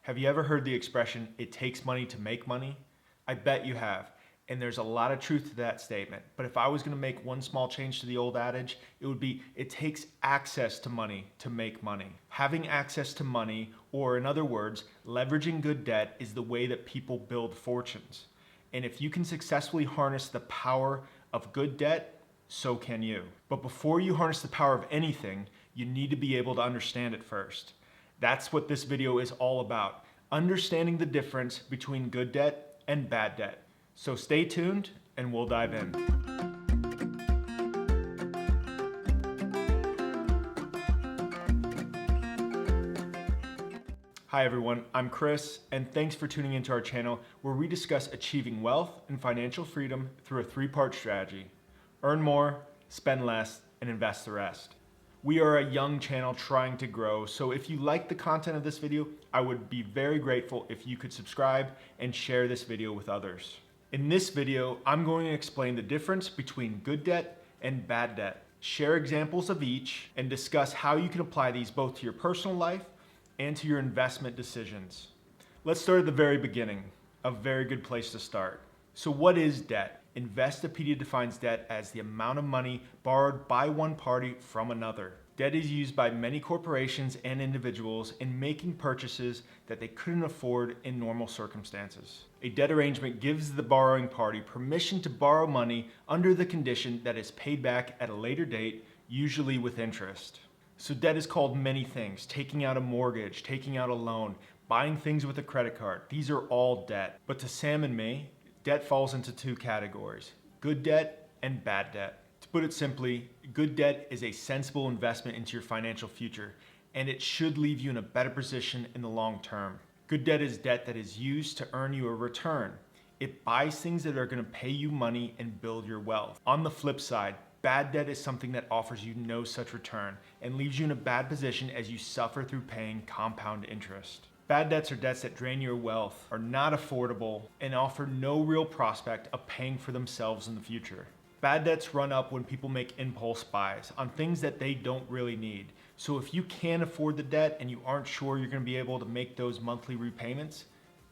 Have you ever heard the expression, it takes money to make money? I bet you have. And there's a lot of truth to that statement. But if I was gonna make one small change to the old adage, it would be, it takes access to money to make money. Having access to money, or in other words, leveraging good debt, is the way that people build fortunes. And if you can successfully harness the power of good debt, so can you. But before you harness the power of anything, you need to be able to understand it first. That's what this video is all about, understanding the difference between good debt and bad debt. So stay tuned and we'll dive in. Hi everyone, I'm Chris, and thanks for tuning into our channel where we discuss achieving wealth and financial freedom through a three-part strategy. Earn more, spend less, and invest the rest. We are a young channel trying to grow, so if you like the content of this video, I would be very grateful if you could subscribe and share this video with others. In this video, I'm going to explain the difference between good debt and bad debt, share examples of each, and discuss how you can apply these both to your personal life and to your investment decisions. Let's start at the very beginning, a very good place to start. So what is debt? Investopedia defines debt as the amount of money borrowed by one party from another. Debt is used by many corporations and individuals in making purchases that they couldn't afford in normal circumstances. A debt arrangement gives the borrowing party permission to borrow money under the condition that it's paid back at a later date, usually with interest. So debt is called many things: taking out a mortgage, taking out a loan, buying things with a credit card. These are all debt. But to Sam and me, debt falls into two categories: good debt and bad debt. To put it simply, good debt is a sensible investment into your financial future, and it should leave you in a better position in the long term. Good debt is debt that is used to earn you a return. It buys things that are going to pay you money and build your wealth. On the flip side, bad debt is something that offers you no such return and leaves you in a bad position as you suffer through paying compound interest. Bad debts are debts that drain your wealth, are not affordable, and offer no real prospect of paying for themselves in the future. Bad debts run up when people make impulse buys on things that they don't really need. So if you can't afford the debt and you aren't sure you're going to be able to make those monthly repayments,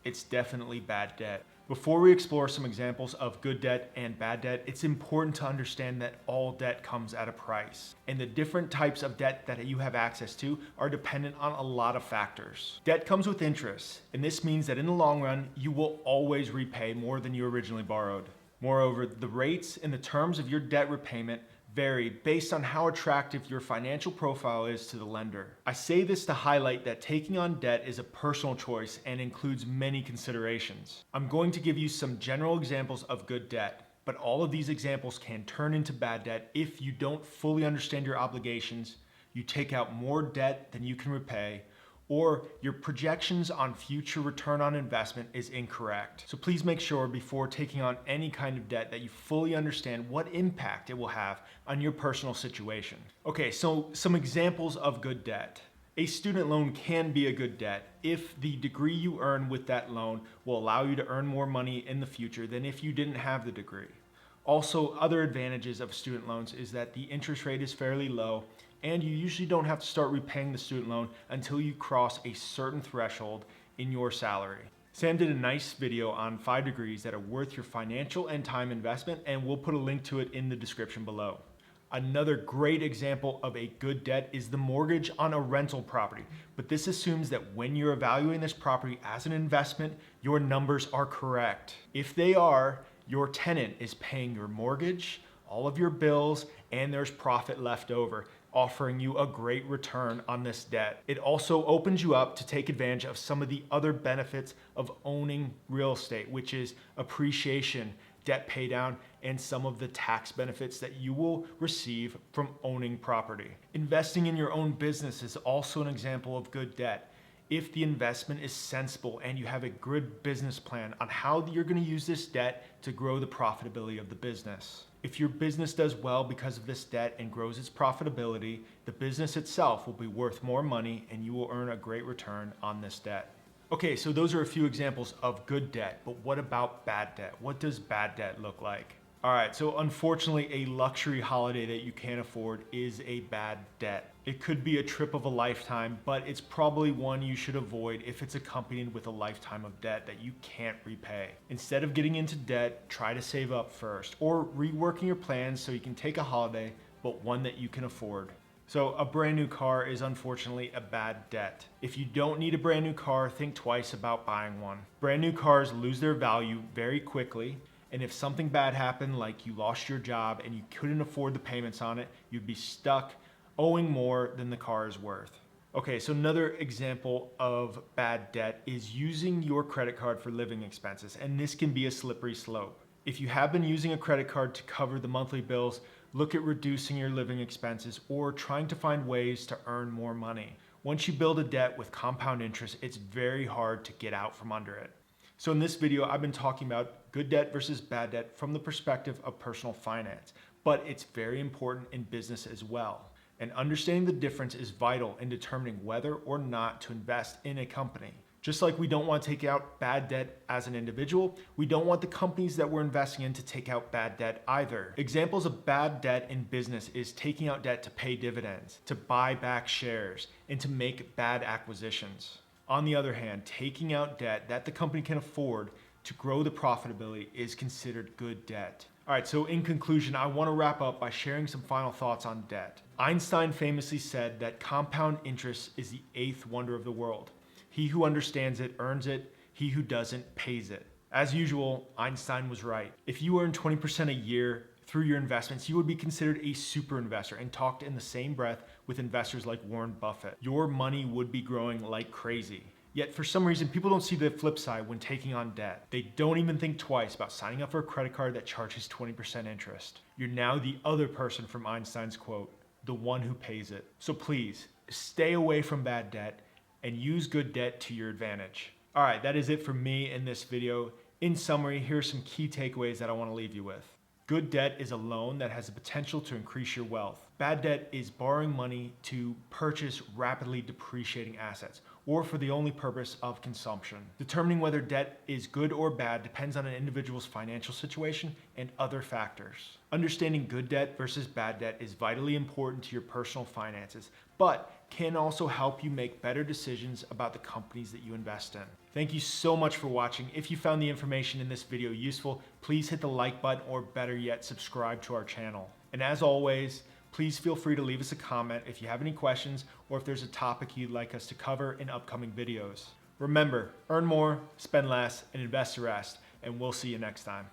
it's definitely bad debt. Before we explore some examples of good debt and bad debt, it's important to understand that all debt comes at a price. And the different types of debt that you have access to are dependent on a lot of factors. Debt comes with interest, and this means that in the long run, you will always repay more than you originally borrowed. Moreover, the rates and the terms of your debt repayment vary based on how attractive your financial profile is to the lender. I say this to highlight that taking on debt is a personal choice and includes many considerations. I'm going to give you some general examples of good debt, but all of these examples can turn into bad debt if you don't fully understand your obligations, you take out more debt than you can repay, or your projections on future return on investment is incorrect. So please make sure before taking on any kind of debt that you fully understand what impact it will have on your personal situation. Okay, so some examples of good debt. A student loan can be a good debt if the degree you earn with that loan will allow you to earn more money in the future than if you didn't have the degree. Also, other advantages of student loans is that the interest rate is fairly low, and you usually don't have to start repaying the student loan until you cross a certain threshold in your salary. Sam did a nice video on 5 degrees that are worth your financial and time investment, and we'll put a link to it in the description below. Another great example of a good debt is the mortgage on a rental property, but this assumes that when you're evaluating this property as an investment, your numbers are correct. If they are, your tenant is paying your mortgage, all of your bills, and there's profit left over, offering you a great return on this debt. It also opens you up to take advantage of some of the other benefits of owning real estate, which is appreciation, debt pay down, and some of the tax benefits that you will receive from owning property. Investing in your own business is also an example of good debt. If the investment is sensible and you have a good business plan on how you're going to use this debt to grow the profitability of the business. If your business does well because of this debt and grows its profitability, the business itself will be worth more money and you will earn a great return on this debt. Okay, so those are a few examples of good debt, but what about bad debt? What does bad debt look like? All right, so unfortunately, a luxury holiday that you can't afford is a bad debt. It could be a trip of a lifetime, but it's probably one you should avoid if it's accompanied with a lifetime of debt that you can't repay. Instead of getting into debt, try to save up first, or reworking your plans so you can take a holiday, but one that you can afford. So a brand new car is unfortunately a bad debt. If you don't need a brand new car, think twice about buying one. Brand new cars lose their value very quickly, and if something bad happened, like you lost your job and you couldn't afford the payments on it, you'd be stuck owing more than the car is worth. Okay, so another example of bad debt is using your credit card for living expenses, and this can be a slippery slope. If you have been using a credit card to cover the monthly bills, look at reducing your living expenses or trying to find ways to earn more money. Once you build a debt with compound interest, it's very hard to get out from under it. So in this video, I've been talking about good debt versus bad debt from the perspective of personal finance, but it's very important in business as well. And understanding the difference is vital in determining whether or not to invest in a company. Just like we don't want to take out bad debt as an individual, we don't want the companies that we're investing in to take out bad debt either. Examples of bad debt in business is taking out debt to pay dividends, to buy back shares, and to make bad acquisitions. On the other hand, taking out debt that the company can afford to grow the profitability is considered good debt. All right, so in conclusion, I want to wrap up by sharing some final thoughts on debt. Einstein famously said that compound interest is the eighth wonder of the world. He who understands it earns it. He who doesn't pays it. As usual, Einstein was right. If you earn 20% a year through your investments, you would be considered a super investor and talked in the same breath with investors like Warren Buffett. Your money would be growing like crazy. Yet for some reason, people don't see the flip side when taking on debt. They don't even think twice about signing up for a credit card that charges 20% interest. You're now the other person from Einstein's quote, the one who pays it. So please, stay away from bad debt and use good debt to your advantage. All right, that is it for me in this video. In summary, here are some key takeaways that I want to leave you with. Good debt is a loan that has the potential to increase your wealth. Bad debt is borrowing money to purchase rapidly depreciating assets or for the only purpose of consumption. Determining whether debt is good or bad depends on an individual's financial situation and other factors. Understanding good debt versus bad debt is vitally important to your personal finances, but can also help you make better decisions about the companies that you invest in. Thank you so much for watching. If you found the information in this video useful, please hit the like button or better yet, subscribe to our channel. And as always, please feel free to leave us a comment if you have any questions or if there's a topic you'd like us to cover in upcoming videos. Remember, earn more, spend less, and invest the rest, and we'll see you next time.